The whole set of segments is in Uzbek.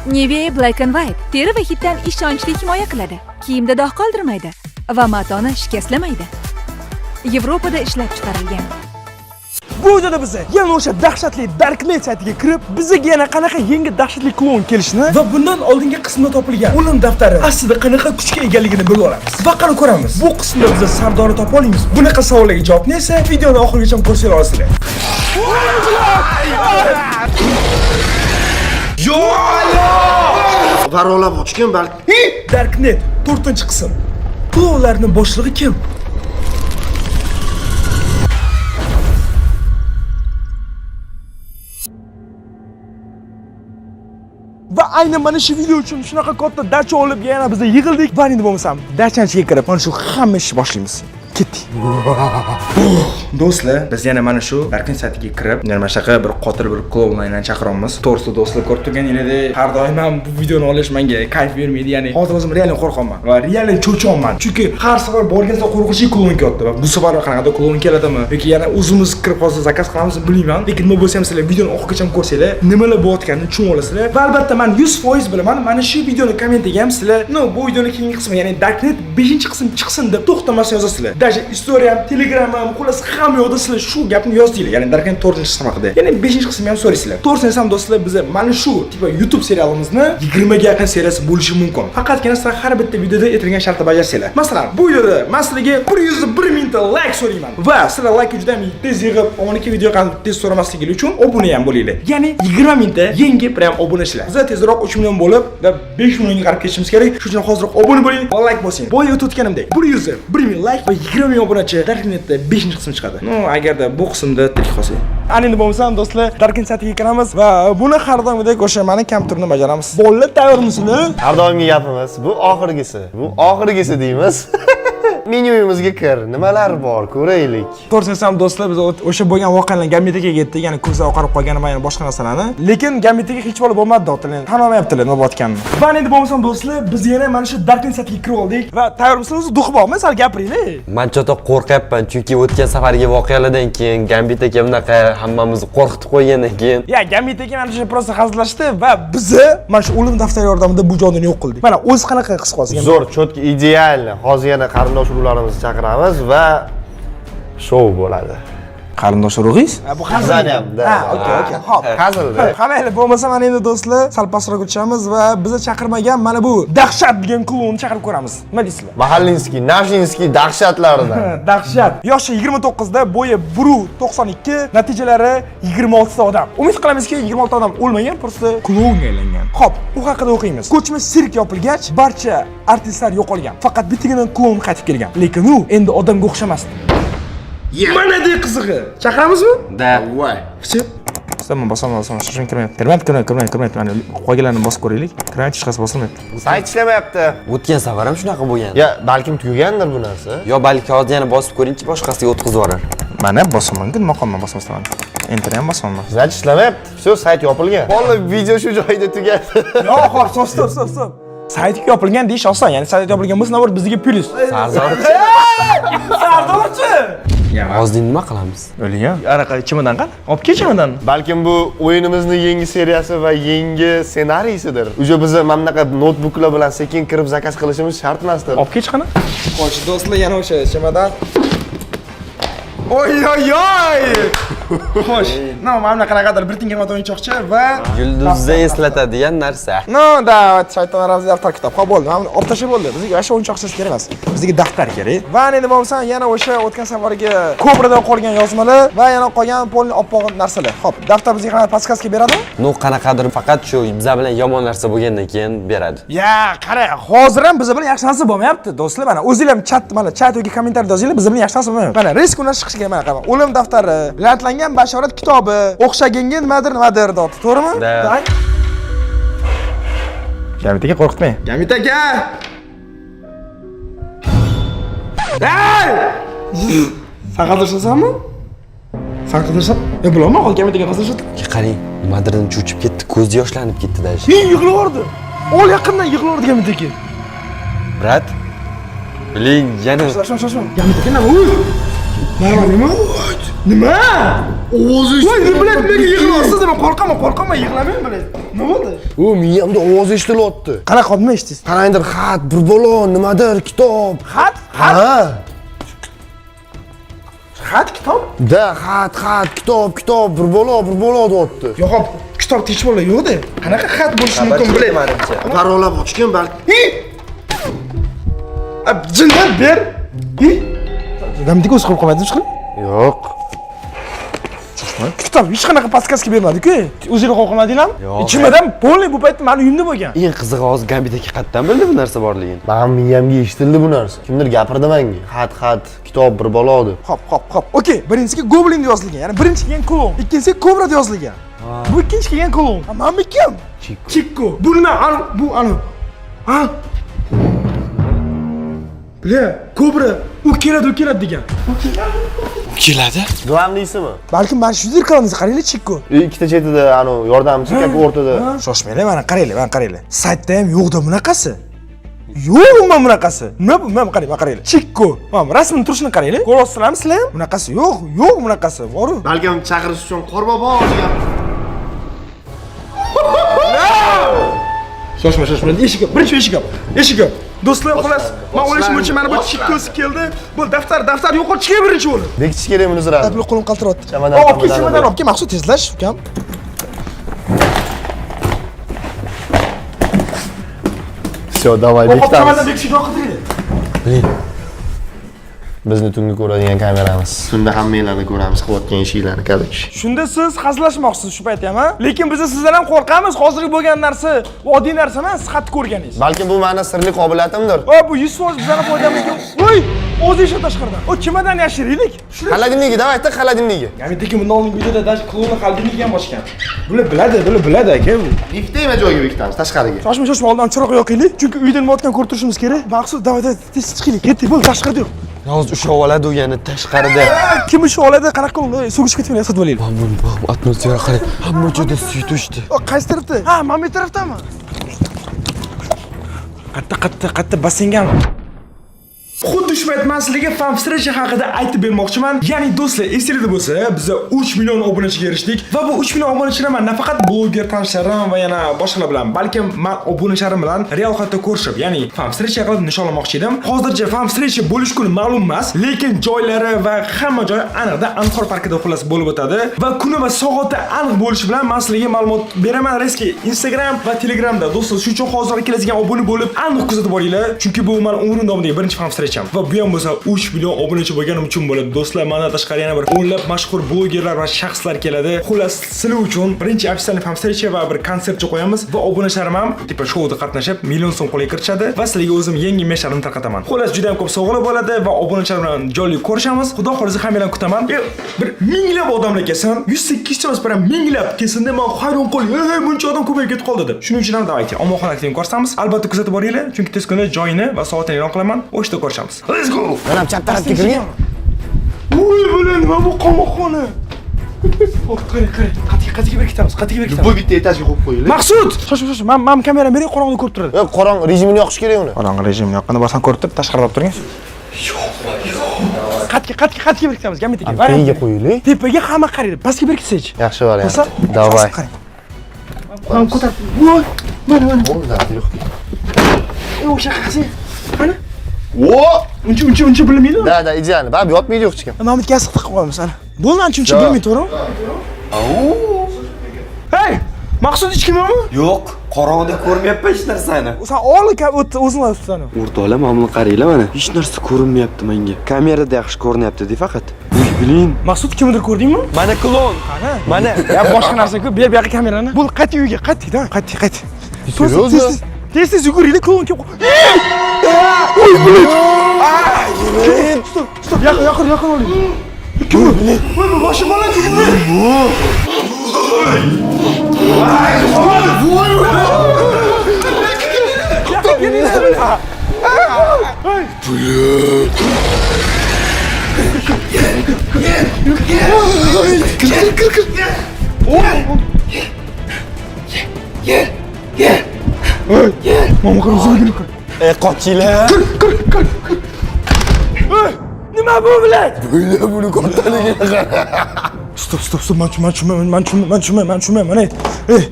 Nivea Black and White teri va hiddan ishonchli himoya qiladi. Kiyimda dog' qoldirmaydi va matoni shikastlamaydi. Yevropada ishlab chiqarilgan. Bu videoda biz yana o'sha dahshatli Darknet saytiga kirib, bizga yana qanaqa yangi dahshatli klon kelishini va bundan oldingi qismda topilgan o'lim daftari aslida qanaqa kuchga egaligini bilib olamiz. Va qani ko'ramiz. Bu qismda biz Sardorni topa olamiz. Bunaqa savollarga javobni esa videoni oxirigacha ko'rsangiz olasizlar. Yo! Varolab ochgan balki. Darknet 4-qism. Klonlarning boshlig'i kim? Va aynan mana shu video uchun shunaqa katta dacha olib yana biz yig'ildik. Va endi bo'lmasam, dachani ichiga kirib, mana shu hamma ishni boshlaymiz. Ketdik. Do'stlar, biz yana mana shu Darknet saytiga kirib, mana shunaqa bir qotil bir klonlarni chaqiramiz. To'g'risi do'stlar, ko'rib turganingizdek, har doim ham bu videoni olish menga kayf bermaydi. Ya'ni hozir o'zim realdan qo'rqaman va realdan cho'chonman. Chunki har safar borganda qo'rqinchli klon kelyapti va bu safar qanaqadir klon keladimi yoki yana o'zimiz kirib hozir zakaz qilamizmi bilmayman. Lekin nima bo'lsa ham sizlar videoni oxirigacha ko'rsanglar, nimalar bo'layotganini tushunib olasizlar. Va albatta men 100% bilaman. Mana shu videoni kommentiga ham sizlar, bu videoning keyingi qismi, ya'ni Darknet 5-qism chiqsin deb to'xtamasdan yozasizlar. Даже Instagram, Telegram ham, xullas hamma yoqda sizlar shu gapni yozdinglar. Ya'ni Darknet 4-qism haqida. Ya'ni 5-qismni ham so'raysizlar. To'g'risini aytsam do'stlar, biz mana shu tipa YouTube serialimizni 20 ga yaqin seriyasi bo'lishi mumkin. Faqatgina sizlar har bitta videoda aytilgan shartni bajarsanglar. Masalan, bu videoda men sizlarga 101 mingta like so'rayman. Va sizlar like juda ham tez yig'ib, omoniki video qanday tez so'ramasligingiz uchun obuna ham bo'linglar. Ya'ni 20 mingta yangi prям obunachilar. Biz tezroq 3 million bo'lib va 5 millionga qarab ketishimiz kerak. Shuning uchun hozirroq obuna bo'ling va like bosing. Boya o'tganimdek 101 ming like va 20 ming obunachi Darknetda 5-qism chiqadi. Agarda bu qismda tirik qolsak. Ana endi bo'lmasam do'stlar, Darknet saytiga kiramiz va buni har doimgidek o'sha mani kompyuterni bajaramiz. Bolalar tayyormisizlar? Har doimgi gapimiz, bu oxirgisi. Bu oxirgisi deymiz. Menyuyimizga kir. Nimalar bor, ko'raylik. To'g'risini aytsam do'stlar, biz o'sha bo'lgan voqealarni Gambitaga ketdik, ya'ni kursda oqarib qolgani va yana boshqa narsalarni. Lekin Gambitaga hech bo'lib bo'lmadi do'stlar. Tan olmayaptilar nima bo'layotganini. Va endi bo'lmasam do'stlar, biz yana mana shu Darknet saytiga kirib oldik va tayyormisizlar? O'zi duxibokmi, sal gapiringlar. Men chota qo'rqyapman, chunki o'tgan safargi voqealardan keyin Gambitaga bunaqa hammamizni qo'rqitib qo'ygandan keyin. Ya, Gambitaga mana shu prosta hazillashdi va biz mana shu o'lim daftari yordamida bu jonni yo'q qildik. Mana o'zi qanaqa his qilasiz? Zo'r, cho'tki idealni. Hozir yana qarindosh urug'larimizni chaqiramiz va shou bo'ladi. Qarindosh urug'ingiz? Bu hazil. Ha, okey. Xo'p. Hazilda. Qamayli, bo'lmasa mana endi do'stlar, sal pastroq o'tishamiz va bizni chaqirmagan mana bu dahshat degan klonni chaqirib ko'ramiz. Nima deysizlar? Mahallinskiy, Navshinskiy dahshatlaridan. Dahshat. Yoshi 29 da, bo'yi 1.92, natijalari 26 ta odam. Umid qilamizki, 26 ta odam o'lmagan, просто klonga aylangan. Xo'p, u haqida o'qiymiz. Ko'chma sirk yopilgach, barcha artistlar yo'qolgan. Faqat bittagina klon qaytib kelgan. Lekin u endi odamga o'xshamasdi. Mana de qizig'i. Chaqiramizmi? Da. Voy. Kichik. Sen bosaman, shuncha kirmayapti. Mana qolganlarni bosib ko'raylik. Kirmayapti, hech qaysi bosilmayapti. Sayt ishlamayapti. O'tgan safar ham shunaqa bo'lgan. Ya, balkim tugagandir bu narsa. Yo, balki hozir yana bosib ko'ringchi, boshqasiga o'tkazib yuborar. Mana bosaman, nima qilman bosaman. Enter ham bosaman. Sayt ishlamayapti. Shu sayt yopilgan. Vallahi video shu joyda tugadi. Yo, xo'p, stop. Sayt yopilgan deyish oson, ya'ni sayt yopilgan bo'lsa, navbat bizga plyus. Sardorchi! Hozir nima qilamiz? O'ligan. Araqa chimodan qani? Olib kel chimodan. Balkim bu o'yinimizning yangi seriyasi va yangi ssenariysidir. Uje biz mana bunaqa notebooklar bilan sekin kirib zakaz qilishimiz shart emasdir. Olib kel qani? Qo'sh do'stlar, yana o'sha chimodan. Oy. Xo'sh. Mana qanaqadir bir tingamat o'yinchoqcha va Yulduzda eslatadigan narsa. Da, shaytonlarimiz daftar kitob. Xo'p, bo'ldi. Mana olib tashlab bo'ldi. Bizga o'sha o'yinchoqsiz kerak emas. Bizga daftar kerak. Va endi bo'lmasa, yana o'sha o'tgan safargi ko'prida qolgan yozmalar va yana qolgan polni oppoq narsalar. Xo'p, daftar bizga qanaqa podskazka beradimi? Qanaqadir faqat shu bizlar bilan yomon narsa bo'lgandan keyin beradi. Ya, qara, hozir ham biz bilan yaxshi narsa bo'lmayapti, do'stlar. Mana o'zinglar ham chat yoki kommentariyada yozinglar, biz bilan yaxshi narsa bo'lmayapti. Mana risk ular chiqishiga mana qarang. O'lim daftari, lantlangan bashorat kitobi, o'xshaganga nimadir deyapti, to'g'rimi? Da. Gamitaga qo'rqitmang. Gamitaga! Hey! Sen qadrsizsanmi? Sen qadrsizsan? Bilmayman, hozir Gamitaga qadrsizsan. Qarang, nimadirdan cho'chib ketdi, ko'zi yoshlanib ketdi dashi. Yig'laverdi. Ol yaqindan yig'laverdi Gamitaga. Brat. Biling, yana. Shoshma. Gamitaga nima? Nima? Nima? Ovozi Voy, nima bilan nimaga yig'layapsiz? Men qo'rqaman, yig'lamang bilan. Nima bo'ldi? O, miyamda ovoz eshitilyapti. Qanaqa nima eshitdingiz? Qanaydir xat, bir bola, nimadir, kitob. Xat? Ha. Xat kitob? Da, xat, kitob, bir bola deyapti. Yo'q, kitob hech bola yo'q-da. Qanaqa xat bo'lishi mumkin bilmaymanimcha. Parolab ochgan balki. Jindan ber. Gamdiki o'zi qo'yib qolmadingiz chiqib? Yo'q. Kitob hech qanaqa podkastga bermadi-ku. O'zingiz qo'yib qolmadinglarmi? Yo'q. Ichimdan polniy bu paytda meni uyimda bo'lgan. Eng qizig'i hozir Gambitdagi xatdan bildi bu narsa borligini. Men miyamga eshitildi bu narsa. Kimdir gapirdi menga. Xat, kitob, bir bola deb. Hop. Okey, birinchisiga Goblin deb yozilgan. Ya'ni birinchi kelgan klon, ikkinchisiga Cobra deb yozilgan. Bu ikkinchi kelgan klon. Menmi kim? Chikko. Bu nima? Bu ana. Ha? Bile, Cobra. U keladi degan. Keladi? Glavniysimi? Balkim mana shu zirkalangiz qaranglar Chikko. Ikkita chetida anu yordamchi kaka o'rtada. Shoshmanglar, mana qaranglar. Saytda ham yo'q-da bunaqasi. Yo'q umuman bunaqasi. Nima bu? Mana qaranglar. Chikko. Mana rasmini turishini qaranglar. Ko'ryapsizlarmi sizlar ham? Bunaqasi yo'q bunaqasi. Bor-ku. Balkim chaqirish uchun qorbobo degan. Shoshma. Eshik. Do'stlar, xolos, men o'ylashimcha mana bu Chikkosi keldi. Bu daftar yo'qolib chiqay birinchi o'rin. Bekitish kerak buni zira. Tablo qo'lim qaltiryapti. Chamadan Olib kel, maqsud tezlash, ukam. Всё, давай bekitamiz. Chamadan bekitishni qiling. Bizni tungi ko'radigan kameramiz. Tunda hammanglarni ko'ramiz, qilayotgan ishinglarni kadrchi. Shunda siz hazillashmoqsiz shu paytda ham, lekin biz sizdan ham qo'rqamiz. Hozirgi bo'lgan narsa oddiy narsa emas, xat ko'rganingiz. Balki bu meni sirli qobiliyatimdir. Bu 100% bizning foydamizga. Voy, o'zi eshit tashqarida. O kimadan yashiraylik? Холодильниги, давай, ты холодильниги. Gamidagi bundan oldingi videoda даже klonni холодильnigiga ham ochgan. Bular biladi aka. Liftda nima joyga bekitamiz, tashqariga. Shoshma, oldin chiroq yoqaylik. Chunki uyda nima o'tgan ko'rib turishimiz kerak. Maqsud, davay, tez chiqaylik. Ketdik, bo'l, tashqarida yo'q. Hozir ushlab oladi u yana tashqarida. Kim ushlab oladi? Qanaqa qilib sug'ishib ketmaydi, sotib olaylik. Bu atmosfera qarang. Hamma joyda suv to'shdi. Qaysi tarafda? Ha, mana bu tarafdami? Qatta bassengami? Xuddi shu payt men sizlarga Famstrecha haqida aytib bermoqchiman. Ya'ni do'stlar, esingizda bo'lsa, biz 3 million obunachiga erishdik va bu 3 million obunachilar men nafaqat bloger tanishlarim va yana boshqalar bilan, balkim men obunachilarim bilan real hayotda ko'rishib, ya'ni Famstrecha qilib nishonlamoqchi edim. Hozircha Famstrecha bo'lish kuni ma'lum emas, lekin joylari va hamma joy aniqda Anqor parkida xullas bo'lib o'tadi va kuni va soati aniq bo'lishi bilan men sizlarga ma'lumot beraman. Reski Instagram va Telegramda do'stlar, shu uchun hozir kelasigan obuna bo'lib aniq kuzatib boringlar, chunki bu men umrim davomida birinchi Famstrecha va bu ham bo'lsa 3 million obunachi bo'lganim uchun bo'ladi. Do'stlar, mana tashqari yana bir o'nlab mashhur blogerlar va shaxslar keladi. Xullas, sizlar uchun birinchi ofitsial Famstrecha va bir konsertcha qo'yamiz va obunachilarim ham tipa shouda qatnashib, million so'm qo'lga kiritishadi va sizlarga o'zim yangi meshlarimni tarqataman. Xullas, juda ham ko'p sovg'alar bo'ladi va obunachilar bilan jonli ko'rishamiz. Xudo xolisa hammalarni kutaman. Bir minglab odamlar kelsin, 108 ta bilan minglab kelsin deb men hayron qoldim. Buncha odam ko'payib ketib qoldi deb. Shuning uchun ham davaychi, omonxona aktivini ko'rsatamiz. Albatta kuzatib boringlar, chunki tez kunda joyini va soatini e'lon qilaman. O'shda ko'rishamiz. Let's go. Mana chap tarafga kirgan. Voy, bular nima bu qamoqxona? Qarang. Qatiga berkitamiz. Bu bitta etajga qo'yib qo'yinglar. Maqsud, shosh. Men kameram bering, qorong'ida ko'rib turadi. Qorong rejimini yoqish kerak uni. Qorong'i rejimni yoqqanda bosan ko'rib turib, tashqarida olib turing. Yo'q. Qatiga berkitamiz, gamitaga. Tepaga qo'yinglar. Tepaga hamma qaraydi. Pastga berkitsangchi. Yaxshi variant. Davay. Ham ko'tarib. Voy, mana. Bo'ldi, yo'q. O'sha qasi. Mana. O! Uncha bilmaydi. Da, idealni. Bab yotmaydi yo'q hech kim. Mana bitta gaz tiqib qo'yamiz ana. Bo'ldi, uncha bilmaydi, to'g'rimi? Hey! Maqsud hech kim yo'qmi? Yo'q, qorong'ida ko'rmayapman hech narsani. Sen o'zing o'zing. O'rtoqlar, mana buni qaranglar mana. Hech narsa ko'rinmayapti menga. Kamerada yaxshi ko'rinyapti-da faqat. Bilin. Maqsud kimdir ko'rdingmi? Mana klon. Mana. Ya boshqa narsa-ku, bu yoqqa kamerani. Bo'l, qayt uyga, qayt-da, qayt. Seryo'zmi? Tez yuguraylik, klon kim? Oy, bilet. Stop, yaqin oling. Kim? Voy, bu boshim bola kim? Voy. Mama qara o'zingga kir. Qochinglar. Kir. Nima nima bu bilan? Bo'yla buni kattaligini qara. Stop, man tushunmayman. Mana,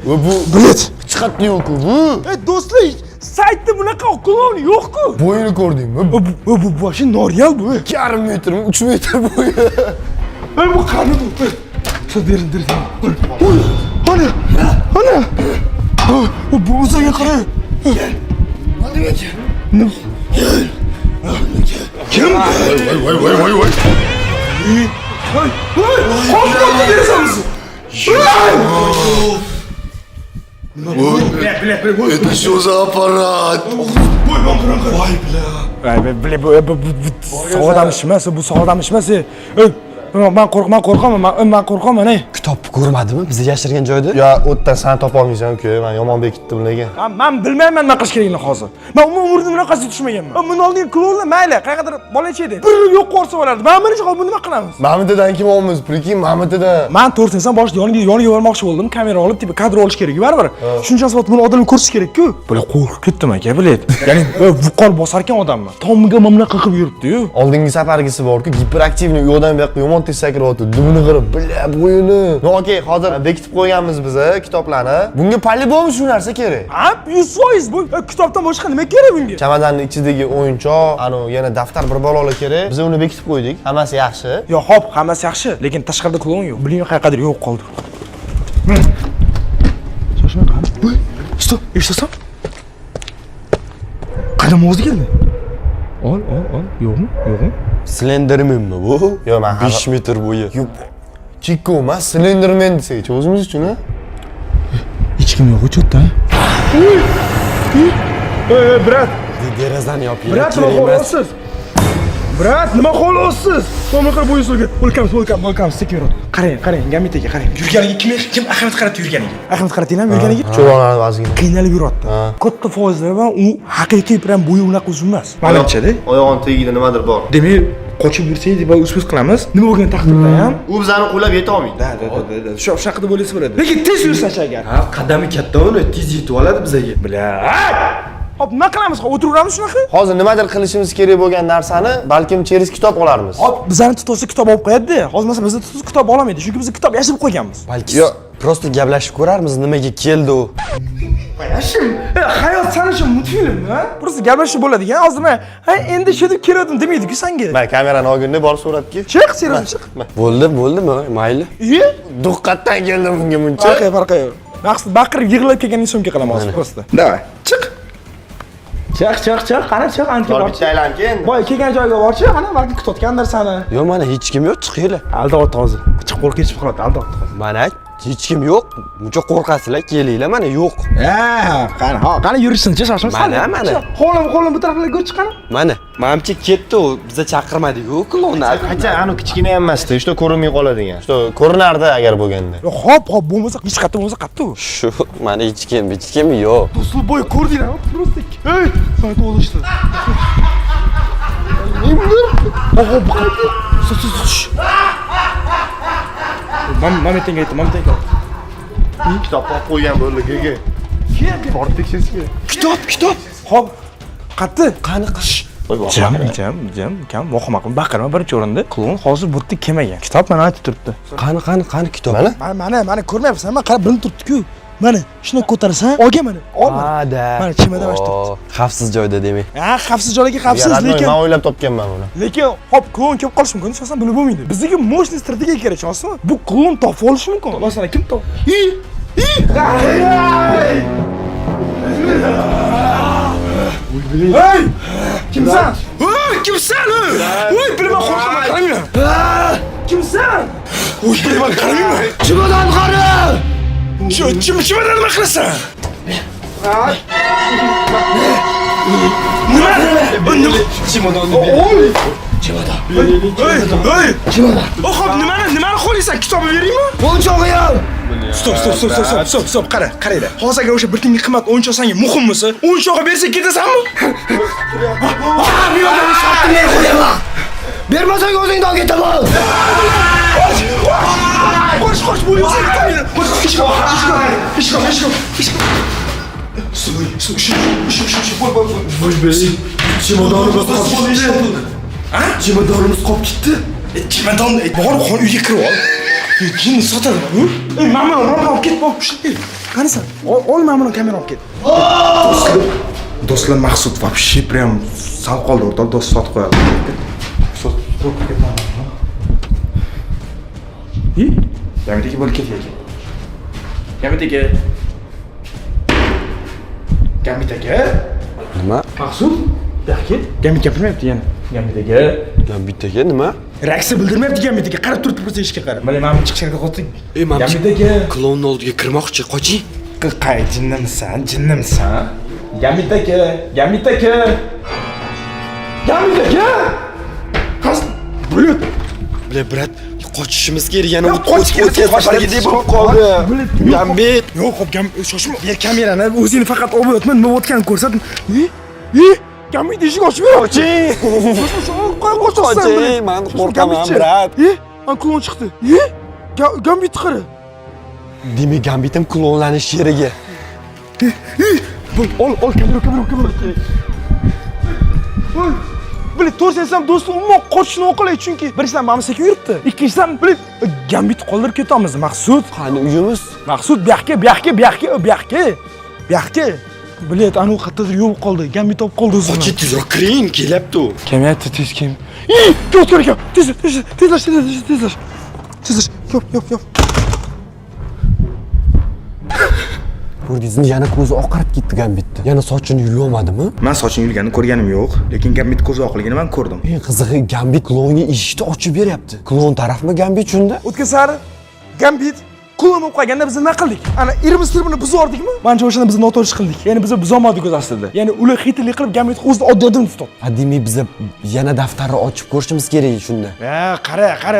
Va bu bilet. chiqatdi-ku bu. Do'stlar, saytda bunaqa klon yo'q-ku. Bo'yini ko'rdingmi? Bu boshi Noryal bu. 2,5 metrmi, 3 metr bo'yi. Bu qani bu? Shu berin. Ana. Bu o'ziga qara. Kim? Voy. Qo'rqib derasangiz. Это что за аппарат? Voy, bu sog'dam ishmas, bu sog'dam ishmas. Men qo'rqaman, ey. Kitobni ko'rmadimi? Bizni yashirgan joyda? Ya, o'tdan sen topa olmaysan-ku. Men yomon bekitdim lekin. Men bilmayman nima qilish kerakligini hozir. Men umrimda bunaqasiga tushmaganman. Buni oldin klonlar mayli, qayerdir bolacha edi. Bir yo'q qo'rsa bo'lardi. Men birinchi qolib buni nima qilamiz? Mamitidan kim olamiz? Prikin, Mamitidan. Men 4 inson boshida yoniga bormoqchi bo'ldim. Kamera olib, tipi kadr olish kerak, baribir. Shuncha vaqt buni odamlar ko'rish kerak-ku. Bular qo'rqib ketdim aka, bilet. Ya'ni vuqor bosarkan odamman. Tomiga mamlaqa qilib yuribdi-yu. Oldingi safargisi bor-ku, giperaktivniy u yoqdan bu yoqqa yomon tez sakrayapti. Dumini qirib, bila bo'yini. No, okey, hozir bekitib qo'yganmiz biz kitoblarni. Bunga полибом shu narsa kerak. Ha, 100% bu kitobdan boshqa nima kerak bunga? Chamadonning ichidagi o'yinchoq, yana daftar bir balolar kerak. Biz uni bekitib qo'ydik. Hammasi yaxshi. Yo, hop, hammasi yaxshi, lekin tashqarida klon yo'q. Bilmayman qayerdadir yo'q qoldi. Shoshma qani. Voy, stop, eshitasan? Qadam o'zi keldi. Ol. Yo'qmi? Slendermanmi bu? Yo'q, men 5 metr bo'yi. Chikko emas, Slenderman desak, o'zimiz uchun-a? Hech kim yo'q o'chotda. Brat. Derazani yoping. Brat, nima qilasiz? Brat, nima qilasiz? To'miqir bo'yisulga. Welcome, secure. Qarang, Gamitaga qarang. Yurganiga kim ahamiyat qaratdi yurganiga? Ahamiyat qaratinglarmi yurganiga? Cho'g'onlarni vazgina. Qiynalib yuryapti. Katta foizlar bilan u haqiqiy bilan bo'yi unaqa uzilmas. Menimcha-da. Oyog'on tagida nimadir bor. Demak, qochib yursangiz deb o'z qilamiz. Nima bo'lgan taqdirda ham U bizani qo'llab yeta olmaydi. Da. Shu haqida bo'lsa bo'ladi. Lekin tez yursa-chi agar. Ha, qadami katta uni tez yetib oladi bizga. Bila. Hop, nima qilamiz? O'tiraveramiz shunaqa? Hozir nimadir qilishimiz kerak bo'lgan narsani balkim cheris kitob olarmiz. Hop, bizani tutuvchi kitob olib qo'yadi-da. Hozir masalan bizda tutuvchi kitob olmaydi, chunki biz kitob yashirib qo'yganmiz. Balki просто gaplashib ko'rarmiz, nimaga keldi u. Yashim, hayot sana uchun multfilm, ha? Просто gaplashib bo'ladigan. Hozir men, endi shu deb keldim demaydi-ku senga. Men kamerani olganda borib so'ratga. Chiq, serios chiq. Bo'ldimi? Mayli. Duqqatdan keldim bunga muncha. Farqi yo'q. Maqsad baqirib yig'lab kelgandan so'ng qilaman hozir просто. Davay, chiq. Chiq, qani chiq, ancha bor. Bitta aylanki endi. Voy, kelgan joyga borchi, qani balki kutayotgandir seni. Yo'q, mana hech kim yo'q, chiqinglar. Aldayapti hozir. Chiq qo'l ketib qoladi, aldayapti hozir. Mana hech kim yo'q. Muncha qo'rqasizlar, kelinglar, mana yo'q. Qani yurishsinchi, shoshma. Mana. Qo'lim bu taraflarga ko'ch chiqani. Mana, menimcha ketdi u. Biza chaqirmadik-ku klonni. Qancha anu kichkina ham emasdi, shu ko'rinmay qoladigan. Shu ko'rinardi agar bo'lganda. Hop, bo'lmasa hech qayerda bo'lmasa qayerda u. Shu, mana hech kim yo'q. Do'stlar boy ko'rdinglarmi? Просто ey, sayt olishdi. Oho, bu qayerda? Momentenga aytdim. Kitob olib qo'ygan bo'ldi, Borib tekshirish kerak. Kitob. Hop. Qani qish. Jam, kam vahima baqirma birinchi o'rinda. Klon hozir bu yerda kelmagan. Kitob mana aytib turibdi. Qani kitob? Mana ko'rmayapsan? Men qarab bilib turibdi-ku. Mana shuni ko'tarsan, olga mana. Olma. Mana chimada bosh turibdi. Xavfsiz joyda demak. Ha, xavfsiz joyga xavfsiz, lekin men o'ylab topganman uni. Lekin hop, klon kelib qolishi mumkin, asosan bilib bo'lmaydi. Bizga mощный strategiya kerak, tushunyapsizmi? Bu klon topib olishi mumkin. Masalan, kim top? Hey! Kimsan? Kimsan? Voy, bilma qo'rqaman, qaramayman. Kimsan? Voy, bilma qaramayman. Chimadan qara! Chimadan nima qilasan? Nima? Chimadan. Oy! Chimadan. Hey! Chimadan. Xo'p, nimani qo'laysan? Kitobni beraymi? O'yinchog'i ham. Stop, qaraydi. Hozir agar o'sha bir tiyinlik qimmat o'yinchoq senga muhimmisi, o'yinchoqni bersa ketasanmi? Bermasang o'zingni olib ketaman. Qoch, bu yo'qsa qo'ydi. Voy, chimodonni Ha? Chemadonimiz qolib ketdi. Chemadonni borib xon uyga kirib ol. Jinni sotadimi? Mana olib ket, bop ishla. Qanasan? Ol mana kamera olib ket. Do'stlar Maqsud вообще прям sal qoldi o'rtoq, do'st sotib qo'yadi. Sotib ketman. Gamidagi bo'lib ketyapti. Gamidagi. Gamidagi. Nima? Maqsud, yaxshi. Gamid gapirmayapti yana. Gamidagi. Gambitdagi nima? Reaksiya bildirmayapti Gamidagi. Qarab turib tursa ishga qarab. Mana men chiqishga qo'ydik. Mamchi. Gamidagi. Klonning oldiga kirmoqchi, qoching. Qay jinnimisan? Gamidagi. Gamidagi. Gamidagi. Qas bulut. Bile brat, qochishimiz kerak. Yana qochishga safarga deb bo'lib qoldi. Gambit. Yo'q, hop, shoshma. Ber kamerani, o'zingni faqat olib o'tma, nima o'tganini ko'rsat. Gambit eshik ochib ber. Qoching. Qoching, men qo'rqaman, brat. Klon chiqdi. Gambit qara. Demak, Gambitim klonlanish yeriga. Ol, kamera. Bile to'rsam do'stim umuman qochishni o'qilaydi chunki birinchidan mana sekin yuribdi. Ikkinchidan bile Gambit qoldirib ketamiz. Maqsud. Qani uyimiz? Maqsud bu yoqqa. Bilet anu qayerdadir yo'l qoldi. Gambit topib qoldi o'zini. Qochib tezroq kiring, kelyapti u. Kamyapti, tez kim? Ko'tkar ekan. Tezlash. Yop. Ko'rdingizmi, yana ko'zi oqarib ketdi Gambitni. Yana sochini yulolmadimi? Men sochini yulganini ko'rganim yo'q, lekin Gambit ko'zi oqligini men ko'rdim. Eng qizig'i, Gambit klonga eshikni ochib beryapti. Klon tarafmi Gambit shunda? O'tgan sari Gambit klon bo'lib qolganda biz nima qildik? Ana irimiz tirbini buzordikmi? Mencha o'shanda biz noto'g'ri qildik. Ya'ni biz buzolmadik o'z aslida. Ya'ni ular xitlik qilib Gambit o'zini oddiy odam tutdi. Demak, biz yana daftarni ochib ko'rishimiz kerak shunda. Qara,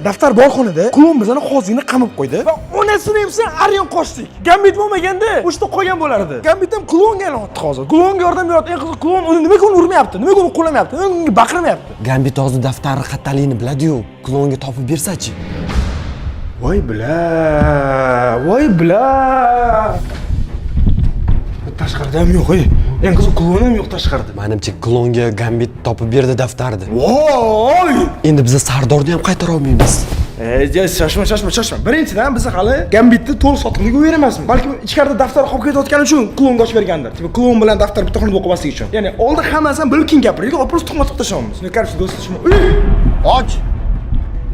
daftar bor xonada. Klon bizani hozirni qamab qo'ydi. Va onasini hamsa aryon qochdik. Gambit bo'lmaganda o'shda qolgan bo'lardi. Gambit ham klonga aylanibdi hozir. Klonga yordam beryapti. Eng qizi klon uni nimaga urmayapti? Nimaga uni qo'llamayapti? Unga baqirmayapti. Gambit hozir daftarni xattaligini biladi-yu, klonga topib bersa-chi? Voy bila. Tashqarida ham yo'q, Eng qizi klon ham yo'q tashqarida. Menimcha klonga Gambit topib berdi daftarni. Voy! Endi biz Sardorni ham qaytara olmaymiz. Shoshma. Birinchidan biz hali Gambitni to'liq sotuvga qo'yvermasmiz. Balkim ichkarida daftar qolib ketayotgani uchun klonga ochib bergandir. Tipo klon bilan daftar bitta xonada o'qimasligi uchun. Ya'ni oldin hammasini bilib keyin gapiraylik, просто tuhmat qilib tashlaymiz. Qarshi do'stlar, Och.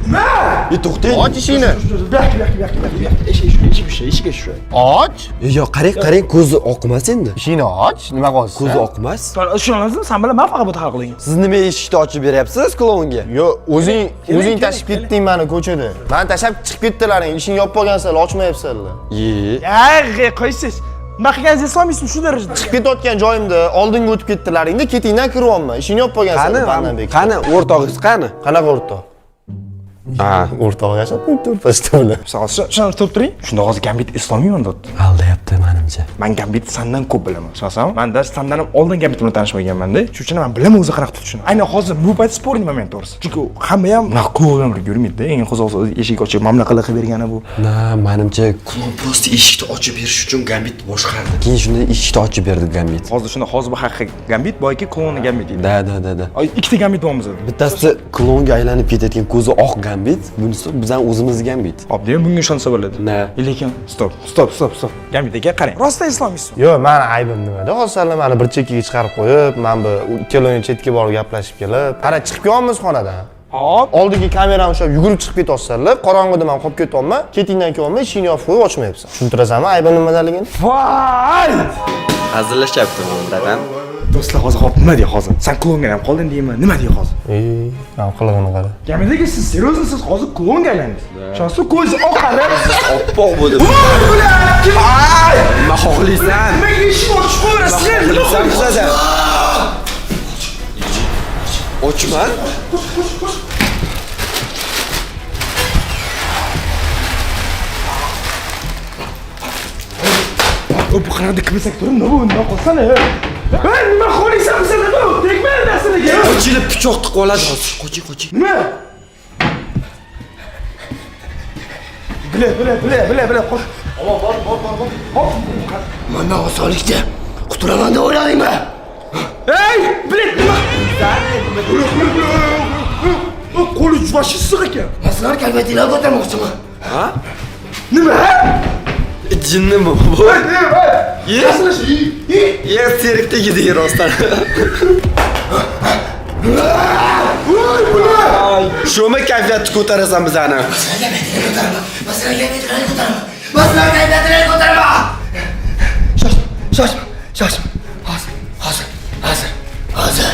nima? To'xtang. Och ishingni. Eshik shu. Och. Yo'q, qarang, ko'zi oqmas endi. Ishingni och. Nima qolsa? Ko'zi oqmas. Ishonasizmi? Sen bilan men faqat bu hal qiling. Siz nima eshikni ochib beryapsiz klonga? Yo'q, o'zing tashib ketding meni ko'chada. Men tashab chiqib ketdilaring, ishingni yopib qolgansizlar, ochmayapsizlar. Qo'ysiz. Nima qilganingizni eslolmaysizmi shu darajada? Chiqib ketayotgan joyimda oldinga o'tib ketdilaringda, ketingdan kiryapman. Ishingni yopib qolgansizlar Bandabek. Qani, o'rtog'ingiz qani? Qanaqa o'rtoq? O'rtoq yashab turibdi pastovda. Shuni turib turing. Shunda hozir Gambit eslolmayman debdi. Aldayapti menimcha. Men Gambit sandan ko'p bilaman. Tushunasanmi? Men sandan ham oldin Gambit bilan tanishib olganman-da. Shuning uchun men bilaman o'zi qanaqa tutishini. Aynan hozir bu payt sportni moment to'g'risi. Chunki hamma ham klon bilan yurmaydi-da. Eng qo'zg'olsa eshik ochib mamlaqa qilib bergani bu. Menimcha klon prosta eshikni ochib berish uchun Gambit boshqardi. Keyin shunda eshikni ochib berdi Gambit. Hozir bu haqiqiy Gambit, boyki klonni Gambit deydi. Da. Ikkita Gambit bo'lamiz. Bittasi klonga aylanib ketayotgan ko'zi oq Gambit, bunisi bizning o'zimiz Gambit. Hop, demak bunga ishonsa bo'ladi. Lekin stop. Gambit aka qarang. Rostdan eslolmaysizmi? Yo'q, meni aybim nimada? Hozir meni bir chekkaga chiqarib qo'yib, men bu ikkaloni chetga borib gaplashib kelib, qara chiqib kelyapmiz xonadan. Hop, Oldiga kamerani ushlab yugurib chiqib ketyapsizlar. Qorong'ida men qolib ketyapman. Ketingdan kelyapman, ishingni yopib qo'yib ochmayapsan. Tushuntirasanmi aybim nimadaligini? voy! Hazillashyapti mendan. Do'stlar, hozir nima dey hozir? Sen klonga ham qolding deyman. Nima dey hozir? Men qilig'ini qara. Gambitdagi siz seriozmisiz? Hozir klonga aylandingiz. Shonsi ko'zi oqarib, Oppoq bo'ldi. Nima xohlaysan? Nimaga eshik ochib qo'yasiz? Bizadan. Ochma. Bu qanday kimsak turib, nima qilsana? Nima xohlaysan bizdan bu? Tegma narsaga. Ochilib pichoq tiqib oladi hozir. Qoching. Nima? Bila. Qoch. Bor. Hop. Mana osonlikda qutulaman deb o'yladingmi? Ey, bilet nima? Qo'li juvosh issiq ekan. Sizlar kalvatinglar ko'tarmoqchiman. Nima? Jinnimi bu? Ye, serikdagi rostdan. Shumi kayfiyatni ko'tarasan bizani? Sizlarga kalvatinglar ko'tarma. Shoshma. Hozir.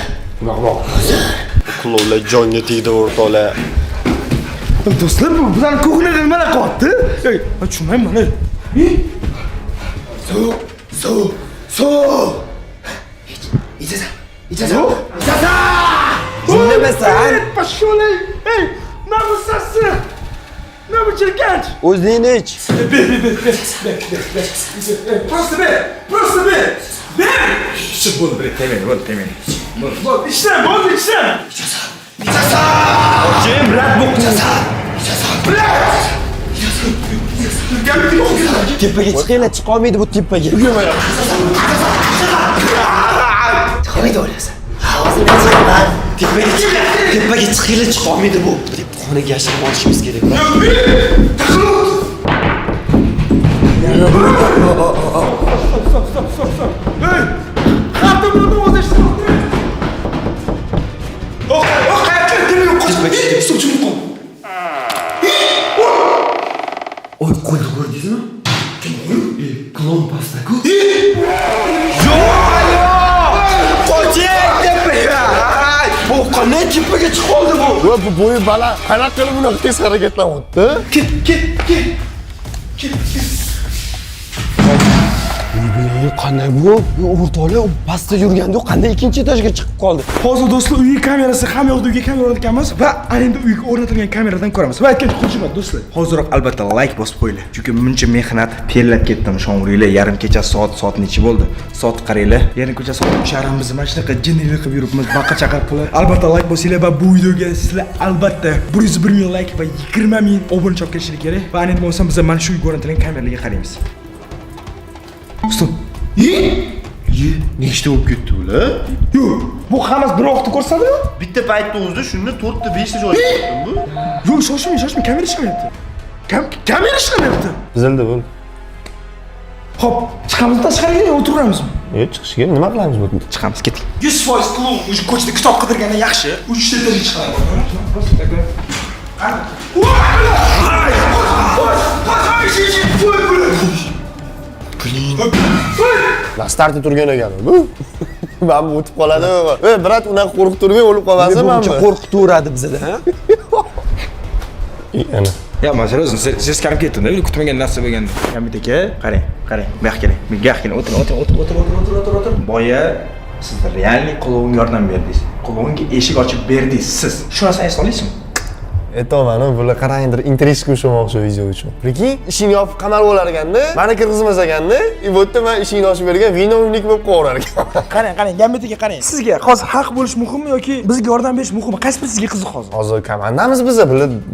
Qulovlar jonga tegdi o'rtoqlar. Do'stlar, bu bizani ko'knada nimalar qilyapti? Ey, men tushunmayman. Suv. İçeceğim. Dinlamasan, Pashsholay. Ey, namusasi. Nima chirkanch? o'zingni ich. Просто ber. Bo'ldi, temaydi. Bo'ldi, ishlan. Jim, rad bu. Tepaga chiqinglar, chiqa olmaydi bu tepaga. Çıkamaydı öylesin. Ağzından çıkma. Tepaga chiqinglar, chiqa olmaydi bu. Xonaga yashirib olishimiz kerak. Hey! Xato bo'ldi, o'zi ishlayapti. Oy, qo'lni ko'rdingizmi? Klon pasta-ku. Qoching tepaga! Bu qanday tepaga chiqib oldi bu? Va bu bo'yi baland. Qanaqa qilib bunaqa tez harakatlanyapti? Ket. Qanday bu? O'rtoqlar pastda yurganda qanday ikkinchi etajga chiqib qoldi? Hozir do'stlar, uy kamerasi, hamma yoqda uyga kamera o'rnatganmiz va endi uyga o'rnatilgan kameradan ko'ramiz. Va aytgan qo'shimcha do'stlar, hozirroq albatta like bosib qo'yinglar. Chunki buncha mehnat terlab ketdim, shomuriylar. Yarim kecha soat necha bo'ldi? Soat qaranglar. Yarim kecha soat sharamiz mana shunaqa jinnilik qilib yuribmiz, baqa-chaqa qilib. Albatta like bosinglar va bu videoga sizlar albatta 101 ming like va 20 ming obunachi olib kelishlik kerak. Va endi bo'lsa biz mana shu uyga o'rnatilgan kameralarga qaraymiz. Stop. Nechta bo'lib ketdi ular? Yo'q, bu hammasi bir vaqtda ko'rsatadi. Bitta paytda o'zida shunda 4 ta 5 ta joy ko'rdim bu. Yo'q, shoshmang, kamera ishlamayapti. Kamera ishlamayapti. Bizildi bo'ldi. Hop, chiqamiz tashqariga o'tiramiz. Chiqishga nima qilamiz bu yerda? Chiqamiz, keting. 100% klub, o'sha ko'chada kitob qidirgandan yaxshi. 3 ta til chiqadi. La startda turgan ekan bu. Men bu o'tib qoladi. Ey, brat, unaqa qo'rqib turmay o'lib qolmasin men. Qo'rqitveradi bizda, ha? Ana. Ya, men seriously, siz qarab ketdim-da, kutmagan narsa bo'lganda. Hamid aka, qarang. Bu yoqqa keling. Bu yoqqa keling. O'tir. Boya siz realniy qulovga yordam berdingiz. Qulovga eshik ochib berdingiz siz. Shu narsani esla olasizmi? Aytaman, bular qarangdir, intereshga o'xshamoqchi video uchun. Lekin ishingni yopib qamalib olar ekanda, meni kirgizmas ekanda, bu yerda men ishingni ochib bergan vinovnik bo'lib qolaverar ekan. Qarang, Gambitiga qarang. Sizga hozir haq bo'lish muhimmi yoki bizga yordam berish muhimmi? Qaysi biri sizga qiziq hozir? Hozir komandamiz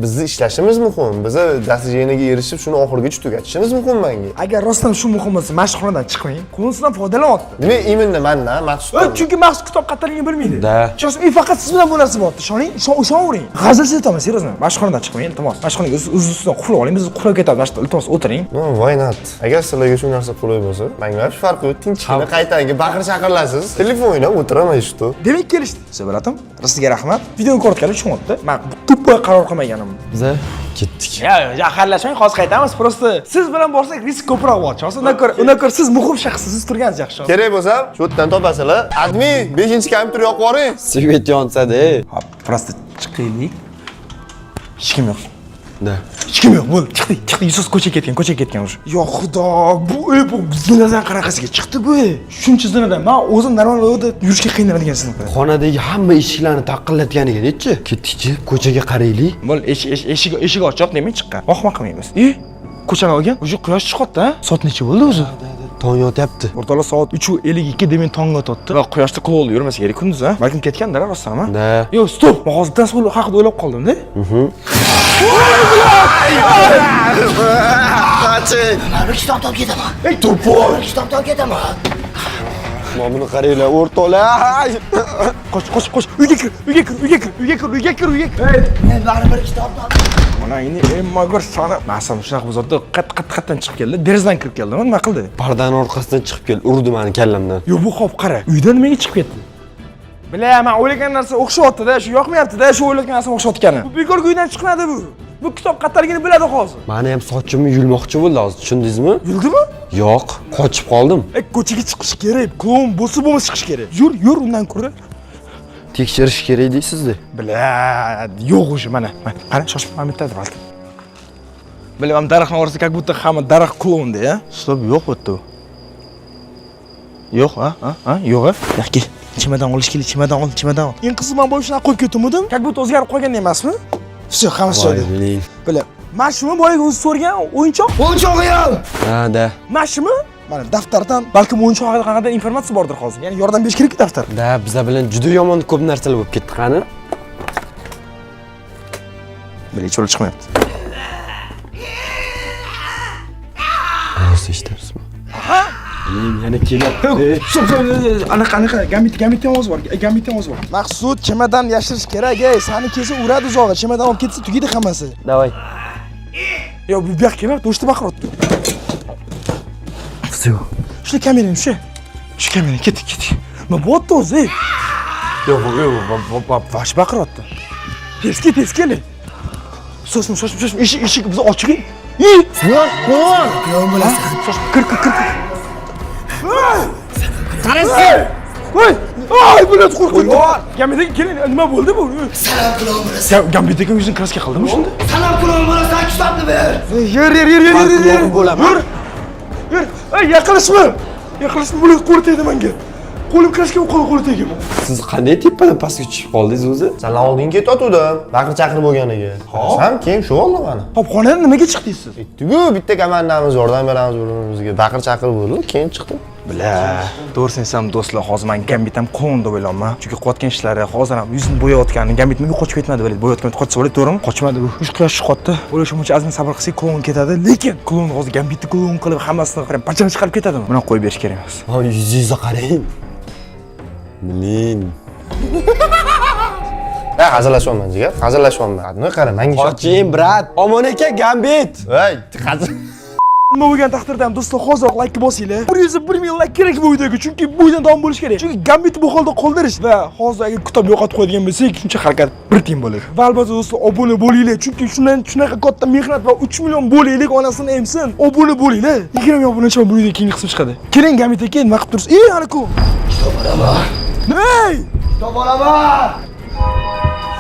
bizni ishlashimiz muhim. Bizni dasturchiga erishib, shuni oxirigacha tugatishimiz muhim menga. Agar rostdan shu muhim bo'lsa, mashqxonadan chiqmang. Qo'lingizdan foydalanyapti. Demak, imенно mendan maqsud. Chunki maxsus kitob qattiqligini bilmaydi. Da. Chunki faqat siz bilan bu narsa bo'lyapti. Ishonavering. G'azalsiz aytaman, seriously. Mashqxonadan chiqmang, iltimos. Mashqxonaga o'z-o'zidan qulab oling. Biz qulab ketamiz. Iltimos, o'tiring. No, why not? Agar sizlarga shu narsa qulay bo'lsa, menga hech farqi yo'q. Tinchgina qaytanga baqir-chaqirlasiz. Telefon o'ynab o'tiraman shu. Demak, kelishdi. Bratim, sizga rahmat. Videoni ko'rganlar tushunyapti. Men tuppa qaror qilmaganim. Biza ketdik. Jahlashmang, hozir qaytamiz. Prosta siz bilan borsak risk ko'proq bo'lyapti. Undan ko'ra siz muhim shaxssiz, siz turganingiz yaxshi. Kerak bo'lsa, shu yerdan topasizlar. Admin 5-kompyuter yoqib yuboring. Svet yonsada. Hop, prosta chiqaylik. Hech kim yo'q. Da. Hech kim yo'q, bo'ldi. Chiqdi. Yusuf ko'chaga ketgan o'sha. Yo xudo, bu zinadan qaraqasiga chiqdi bu. Shuncha zinadan men o'zim normal yo'lda yurishga qiynaladigan sizni. Xonadagi hamma eshiklarni taqillatganiga nechi? Ketdik-chi, ko'chaga qaraylik. Bo'l, eshik ochiq demay chiqqan. Vahma qilmaymiz. Ko'chani olgan, o'sha quyosh chiqyapti, ha? Soat necha bo'ldi o'zi? Tong yotyapti. O'rtalar soat 3:52 demay tong yotyapti. Va quyoshda qulolda yurmasa kerak kunduz, ha? Balkim ketgandir, rostdanmi? Da. Yo'q, stop. Men hozirdan so'l haqida o'ylab qoldim-da. Qachi. Ben bir kitap ketaman. Ey, to'pol. Bir kitap ketaman. Mana buni qaranglar, o'rtoqlar. Qoch. Uyga kir. Men baribir kitobni oldim. Mana endi emmagor soni. Masam shunaqa bozorda qat-qatdan chiqib keldi. Derazadan kirib keldi. Nima qildi? Pardani orqasidan chiqib kel, urdi meni kallamdan. Yo bu hop qara. Uydan nimaga chiqib ketdi? Bilaman, o'ylagan narsa o'xshyapti-da, shu yoqmayapti-da, shu o'ylagan narsa o'xshyotgani. Bu bekor uydan chiqmadi bu. Bu kitob qatlarligini biladi hozir. Meni ham sochimni yulmoqchi bo'ldi hozir, tushundingizmi? Bildimi? Yo'q, qochib qoldim. Ko'chaga chiqish kerak. Klon bo'lsa bo'lmas chiqish kerak. Yur undan ko'ra. Tekshirish kerak deysiz-da. Biladi, yo'q o'sha mana. Qara, shoshib qolmaydi balki. Bilaman, daraxtni orasida как будто hamma daraxt klonda, ya. Stop, yo'q o'tdi. Yo'q, ha? Yo'q. Yo'q. Chimadan olish kerak, chimadan. Eng qizi men boya shunaqa qo'yib ketdim. Как будто o'zgarib qolgan emasmi? Всё, hammasi joyida. Bila. Mana shumi boyaga o'zi so'rgan o'yinchoq? O'yinchog'im. Ha, da. Mana shumi? Mana daftardan balkim o'yinchoq haqida qanaqadir informatsiya bordir hozir. Ya'ni yordam berish kerak daftar. Da, bizlar bilan juda yomon ko'p narsalar bo'lib ketdi, qani? Bila, hech yo'l chiqmayapti. Nasıl ishtabsizmi? Aha! Yana kelyapti. Anaqa, Gambitdan ovoz bor. Maqsud chimadan yashirish kerak, sani kelsa uradi uzog'i. Chimadan olib ketsa tugaydi hammasi. Davay. Yo, bu yoqqa kelmayapti, o'shda baqiryapti. Всё. Shu kamerani, shu kamerani ketdik. Nima bo'pti o'zi? Yo'q, vash baqiryapti. Tez kel. Shoshma, eshik biz ochiq. Klon bo'lasan. Kir. Voy! Ay, bular qo'rqib. Gambitga keling, nima bo'ldi bu? Salom klon bo'lasan. Gambitga yuzini kraska qildimi shunda? Salom klon bo'lasan, kitobni ber. Yur. Bo'laman. Yur. Ey, yaqinlashma. Bular qo'li tegdi menga. Qo'lim kraska qo'li tegdi. Siz qanday tepadan pastga tushib qoldingiz o'zi? Sanlar oldin ketotgandim. Baqir chaqir bo'lganiga. Ham keyin shu oldi mana. Hop, xonadan nimaga chiqdingiz siz? Aytdiku, bitta komandamiz yordam beramiz bir-birimizga. Baqir chaqir bo'ldi, keyin chiqdim. Bila, to'g'risini aytsam do'stlar, hozir men Gambit ham klon deb o'ylayman. Chunki qilayotgan ishlari hozir ham yuzini bo'yayotgani, Gambit menga qochib ketmadi, biladi. Bo'yayotgan qochsa bo'ladi, to'g'rimi? Qochmadi bu. Uch quyosh chiqyapti. O'ylashimcha azmi sabr qilsak klon ketadi, lekin klon hozir Gambitni klon qilib hammasini qarab bachani chiqarib ketadimi? Buni qo'yib berish kerak emas. Ha, yuzingizni qarang. Blin. Hazırlaşmayman jigar, hazırlaşmayman. Nima qara, menga Qoching, brat. Omon aka, Gambit. Voy, hazır. Nima bo'lgan taqdirda ham do'stlar, hozir like bosinglar. 100 like kerak bu videoga, chunki bu videodan davom bo'lish kerak. Chunki Gambitni bu holda qoldirish va hozir agar kitob yo'qotib qo'yadigan bo'lsak, shuncha harakat bir tiyin bo'ladi. Va albatta do'stlar, obuna bo'linglar, chunki shunaqa katta mehnat va 3 million bo'laylik onasini emsin. Obuna bo'linglar. 20 million obunachi bu videoda keyingi qism chiqadi. Keling Gambit aka, nima qilib tursiz? Ana ku. Kitob olaman. Hey! Kitob olaman.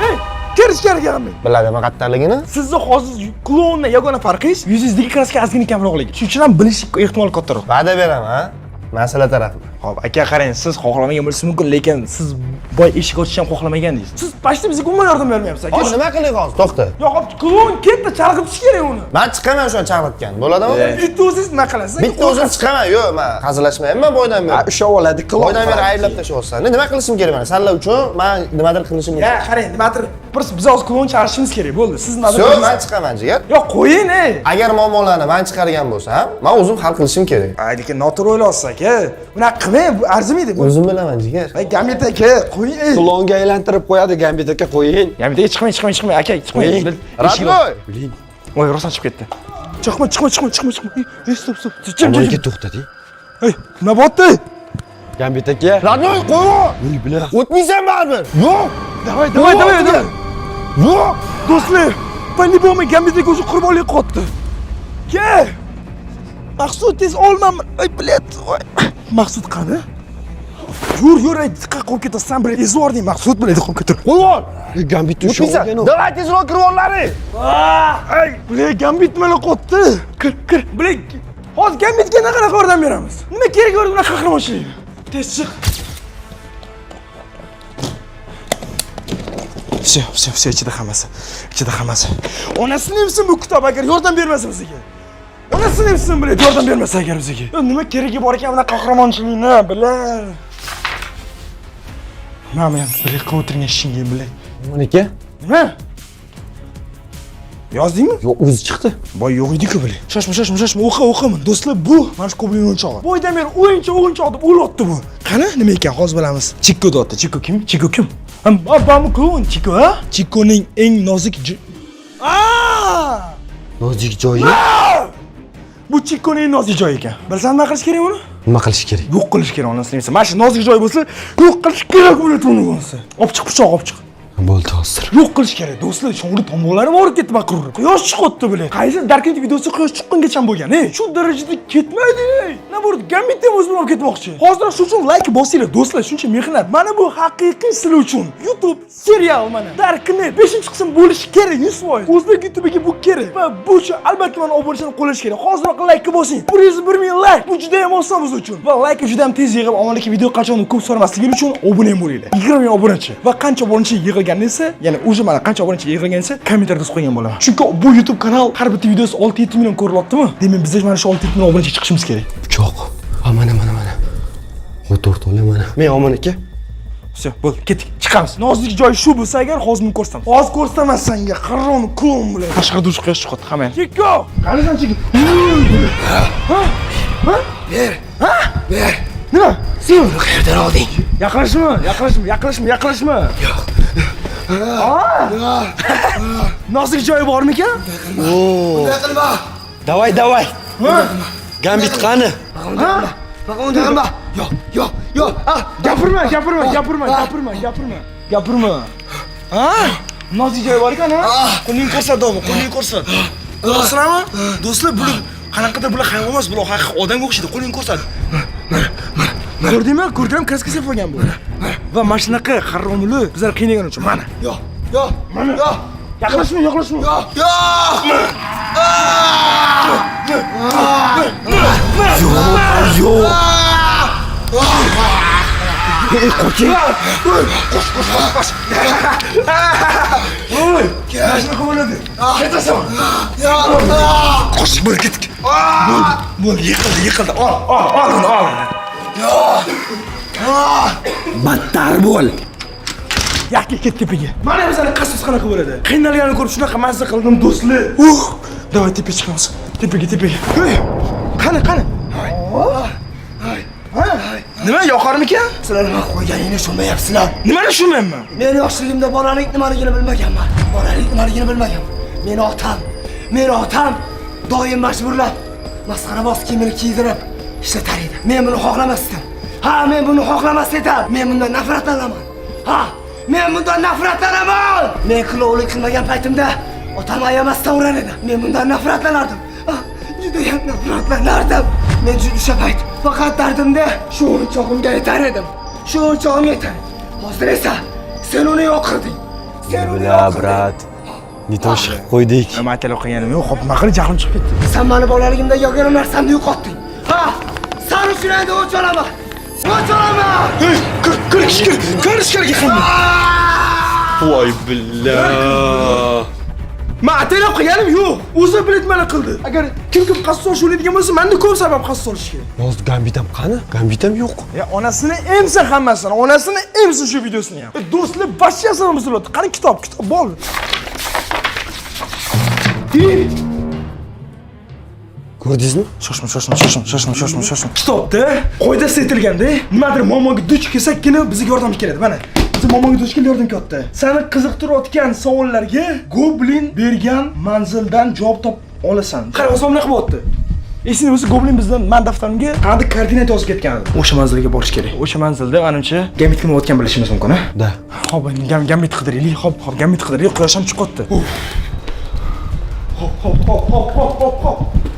Hey! Kirish kerak emas. Biladimi qattarligini? Sizni hozir klondan yagona farqingiz yuzingizdagi kraska ozgina kamroqligi. Shuning uchun ham bilish ehtimoli kattaroq. Va'da beraman, ha? Masala tarafida. Hop, aka qarang, siz xohlamagan bo'lishingiz mumkin, lekin siz boy eshik ochishni ham xohlamagandingiz. Siz pashta bizga umuman yordam bermayapsiz, aka. Hozir nima qiling hozir? To'xta. Yo'q, hop, klon ketdi, chalg'itish kerak uni. Men chiqaman o'shani chaqirtgan. Bo'ladimi? Bitta o'zingiz nima qilasiz? Bitta o'zim chiqaman. Yo'q, men hazırlaşmayman boydan beri. O'sha oladi, klon. Boydan beri ayblab tashlayapsan. Nima qilishim kerak mana? Senlar uchun men nimadir qilishim Ya, kerak. qarang, nimadir biz hozir klon chaqirishimiz kerak bo'ldi. Siz nima Yo'q, men chiqaman jigar. Yo'q, qo'ying, ey. Agar muammolarni men chiqargan bo'lsam, men o'zim hal qilishim kerak. Ay, lekin noto'g'ri o'ylayapsiz, aka. Bunaqa qilmang, bu arzimaydi bu. O'zim bilaman jigar. Ay, Gambit aka, qo'ying, ey. Klonga aylantirib qo'yadi, Gambit aka, qo'ying. Gambit aka, chiqmang, aka, chiqmang. Radnoy! Blin. Voy, rostdan chiqib ketdi. Chiqma. Ey, stop. Omon aka, to'xtating. Ey, nima bo'pti? Gambit aka. Radnoy, qo'y! Voy, bilan. O'tmaysan baribir. Yo'q! Davay. Yo'q! Do'stlar, по-любому Gambit aka o'zi qurbonlik qotdi. Ke! Maqsud tez olmam. Ay, bilet. Maqsud qani? Yur, ay, diqqat qilib ketasan, bir ezording Maqsud bilan qilib ketir. Qo'yvor! Gambit o'sha O'tmaysan. olgan. Davay tezroq kirib ollaring. Ay, bilet Gambit bilan qotdi. Kir. Bilet. Hozir Gambitga qanaqa yordam beramiz? Nima kerak bor bunaqa qahramonchilik? Tez chiq. Все, ichida hammasi. Onasini emsin bu kitob agar yordam bermasa bizga. Onasini emsin bilet yordam bermasa agar bizga. Nima keragi bor ekan bunaqa qahramonchilikni, bilan. Mana men bilet qilib o'tirgan ishingga bilet. Omon aka. Nima? Yozdingmi? Yo'q, o'zi chiqdi. Boy yo'q edi-ku bile. Shoshma, o'qi. Do'stlar, bu mana shu Goblin o'yinchog'i. Boydan beri o'yinchoq deb o'ylayapti bu. Qani, nima ekan? Hozir bilamiz. Chikko deyapti. Chikko kim? Bami klon Chikko, ha? Chikkoning eng nozik Nozik joyi. Bu Chikkoning nozik joyi ekan. Bilsan nima qilish kerak uni? Nima qilish kerak? Yo'q qilish kerak, onasini bilsa. Mana shu nozik joyi bo'lsa, yo'q qilish kerak bo'ladi uni bo'lsa. Olib chiq pichoq, olib chiq. Bo'ldi hozir. Yo'q qilish kerak. Do'stlar, sho'ng'ri tomog'larim og'rib ketdi baqirib. Quyosh chiqyapti bile. Qaysi Darknet videosi quyosh chiqqangacha bo'lgan, Shu darajada ketmaydi, Nima bo'ldi? Gambit ham o'z bilan olib ketmoqchi. Hozir shu uchun like bosinglar, do'stlar, shuncha mehnat. Mana bu haqiqiy sizlar uchun. YouTube serial mana. Darknet 5-qism bo'lishi kerak 100%. O'zbek YouTube'ga bu kerak. Va bu uchun albatta mana obunachini qo'llash kerak. Hozir like bosing. 101,000 like. Bu juda ham oson biz uchun. Va like juda ham tez yig'ib, omonlikka video qachon ko'p so'ramasligini uchun obuna ham bo'linglar. 20,000 obunachi va qancha obunachi yig'ilgan esa, ya'ni o'zi mana qancha obunachi yig'ilgan esa, kommentariyada yozib qo'ygan bo'laman. Chunki bu YouTube kanal har bitta videosi 6-7 million ko'rilyaptimi? Demak, biz mana shu 6-7 million obunachi chiqishimiz kerak. Pichoq. Mana. O'tirdi mana. Men omon aka. Все, bo'ldi, ketdik. Chiqamiz. Nozik joy shu bo'lsa agar hozir men ko'rsam. Hozir ko'rsaman senga. Qarron klon bilan. Tashqarida dush quyosh chiqadi hamma. Chikko! Qanisan Chikko? Ha? Ber. Ber. Nima? Sen uni qayerdan olding? Yaqinlashma. Yo'q. Nozik joyi bormikan? Bunday qilma. Давай. Gambit qani? Baqa unday qilma. Yo'q. Gapirma. Ha? Nozik joyi bor ekan, ha? Qo'lingni ko'rsat, qo'lingni ko'rsat. Ko'rasizlarmi? Do'stlar, bular qanaqadir bular hayvon emas, bular haqiqiy odamga o'xshaydi. Qo'lingni ko'rsat. Ko'rdingmi? Ko'rdim, kraska bo'lgan bu. Va mana shunaqa qarromuli bizlar qiynagan uchun mana. Yo'q. Yaqinlashma. Yo'q. Qo'y. Mashina qo'yiladi. Ketasan. Qo'sh bo'lib ketdik. Bo'l, yiqildi. Ol uni. Battar bo'l. Yakka ket tepaga. Mana bizning qasos qanaqa bo'ladi? Qiynalganini ko'rib shunaqa mazza qildim do'stlar. Davay tepaga chiqamiz. Tepaga. Hey! Qani? Nima yoqarmikan? Sizlar nima qo'yganingni tushunmayapsizlar. Nimani tushunmayapman? Men yoshligimda bolalik nimaligini bilmaganman. Meni otam doim majburlab masxaraboz kiyimini kiydirib ishlatar edi. Men buni xohlamasdim. Men buni xohlamas edim. Men bundan nafratlanaman. Men qilovlik qilmagan paytimda otam ayamasdan urar edi. Men bundan nafratlanardim. Juda ham nafratlanardim. Men o'sha payt faqat dardimda shu o'yinchog'imga yetar edim. Hozir esa sen uni yo'q qilding. Brat. Nitosh qo'ydik. Nima aytib qo'yganim yo'q, nima qilib jahlim chiqib ketdi. Sen meni bolaligimda yog'on narsamni yo'qotding. Sen uchun endi o'ch olaman. Hey, ko'rish kerak hamma. Voy billah. Men aytib qo'yganim yo'q. O'zi biletmani qildi. Agar kim qassos o'laydigan bo'lsa, menda ko'p sabab qassos olish kerak. Hozir Gambit ham qani? Gambit ham yo'q. Onasini emsa hammasini, onasini emsa shu videosini ham. Do'stlar, bashchasini buziladi. Qani kitob bol. Ko'rdingizmi? Shoshma. Kitobda qo'yda setilganda, nimadir momoga duch kelsakkina bizga yordam keladi. Mana, biz momoga duch kelib yordam katta. Seni qiziqtirayotgan savollarga Goblin bergan manzildan javob top olasan. Qara, o'zim nima qilyapti? Esingda bo'lsa, Goblin bizdan men daftarimga qanday koordinat yozib ketgan edi. O'sha manzilga borish kerak. O'sha manzilda menimcha Gambit kim o'tgan bilishimiz mumkin, ha? Da. Xo'p, Gambit qidiraylik. Xo'p, Gambit qidiraylik. Quyosh ham chiqyapti. Hop.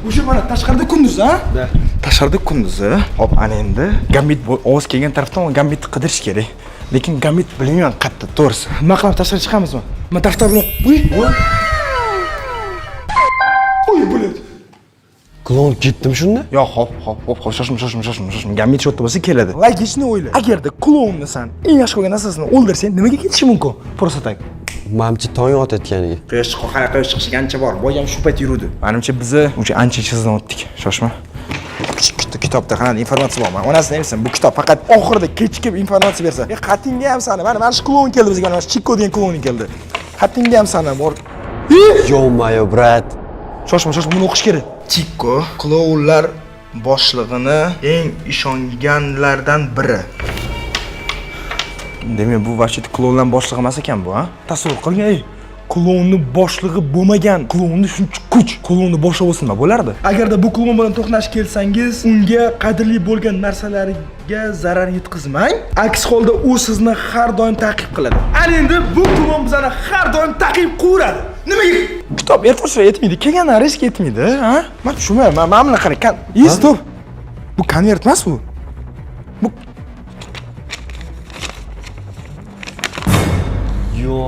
O'sha mana tashqarida kunduz, ha? Da. Tashqarida kunduz. Hop, ana endi Gambit ovoz kelgan tarafdan Gambitni qidirish kerak. Lekin Gambit bilmayman qayerda, to'g'risi. Nima qilib tashqariga chiqamizmi? Men daftar bilan Qo'y bo'ladi. Klon ketdim shunda? Yo'q, hop, shoshma. Gambit shotda bo'lsa keladi. Logikni o'yla. Agarda klonni san eng yaxshi ko'rgan narsasini o'ldirsang, nimaga ketishi mumkin? Просто так. Menimcha tong otayotganiga. Quyosh chiqishi ancha bor. Boy ham shu payt yurdi. Menimcha biz uncha ancha chizdan o'tdik. Shoshma. Kitobda qanaqa informatsiya bor? Men onasini aytsam, bu kitob faqat oxirida kechikib informatsiya bersa. Xatingga ham sani, mana shu klon keldi bizga, mana shu Chikko degan klon keldi. Xatingga ham sani bor. Yo-mayo, brat. Shoshma, buni o'qish kerak. Chikko klounlar boshlig'ini eng ishonganlardan biri. Demak, bu vaqt klounlar boshlig'i emas ekan bu, ha? Tasavvur qilgan, klounni boshlig'i bo'lmagan, klounni shuncha kuch, klounni boshlig'i bo'lsa nima bo'lardi? Agarda bu kloun bilan to'qnash kelsangiz, unga qadrli bo'lgan narsalarga zarar yetkazmang. Aks holda u sizni har doim ta'qib qiladi. Ana endi bu kloun bizani har doim ta'qib qiladi. Nimaga? Kitob ertasiga yetmaydi, kelgandan risk yetmaydi, ha? Men tushunmayman. Men buni qarang. Stop. Bu konvert emas bu. Bu Yo.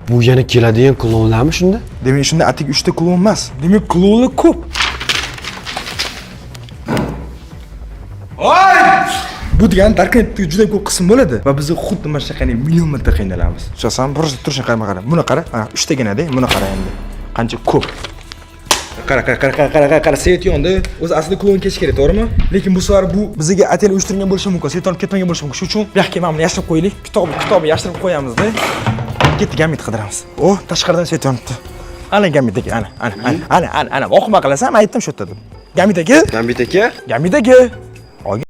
Bu yana keladigan klonlarmi shunda? demak shunda atik 3 ta klon emas. Demak klonlar ko'p. Oy! Bu degani darknet juda ko'p qism bo'ladi va biz xuddi mana shunaqangi million marta qiynalamiz. Tushasan, bursa turishni qara. Buni qara. Mana 3 taginada, buni qara endi. Qancha ko'p. Qara, svet yondi. O'zi aslida klon kelish kerak, to'g'rimi? Lekin bu safar bu bizga atel uyushtirgan bo'lishi mumkin. Svet olib ketmagan bo'lishi mumkin. Shuning uchun bu yoqqa mana buni yashirib qo'yaylik. Kitobni yashirib qo'yamiz-da. Ketdi gamit qidiramiz. Oh, tashqaridan svet yonibdi. Ana gamit aka, ana. Voqima qilasan, men aytdim shu yerda deb. Gamit aka. Gambit aka. Gamit aka.